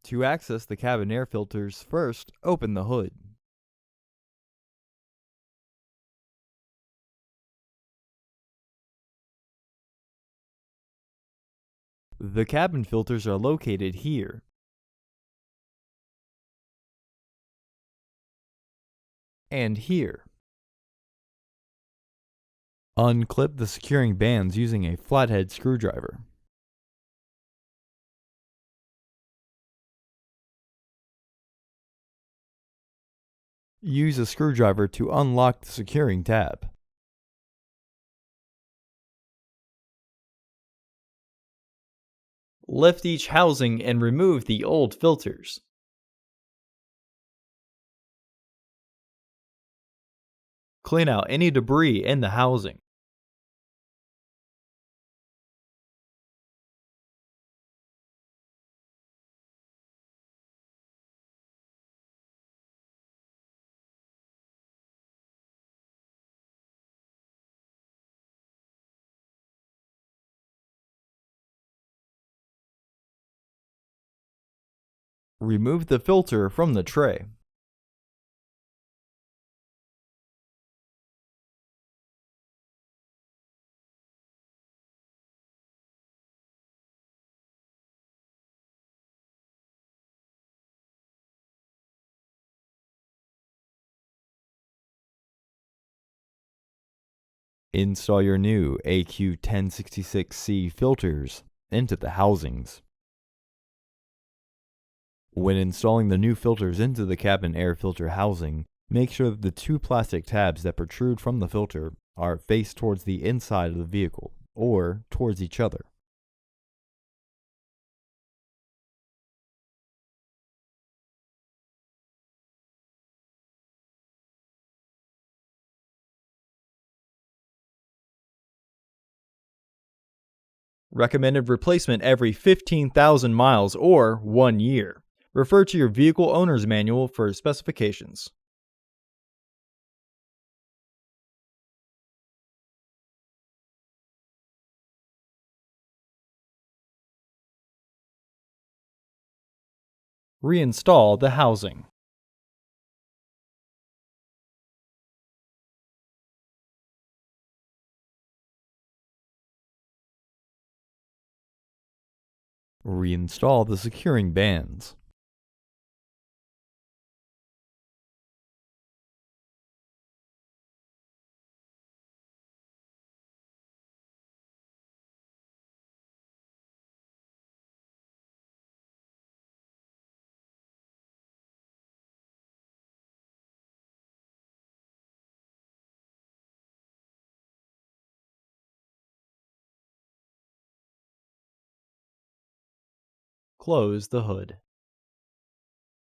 To access the cabin air filters, first open the hood. The cabin filters are located here. And here. Unclip the securing bands using a flathead screwdriver. Use a screwdriver to unlock the securing tab. Lift each housing and remove the old filters. Clean out any debris in the housing. Remove the filter from the tray. Install your new AQ1066C filters into the housings. When installing the new filters into the cabin air filter housing, make sure that the two plastic tabs that protrude from the filter are faced towards the inside of the vehicle, or towards each other. Recommended replacement every 15,000 miles or 1 year. Refer to your vehicle owner's manual for specifications. Reinstall the housing. Reinstall the securing bands. Close the hood.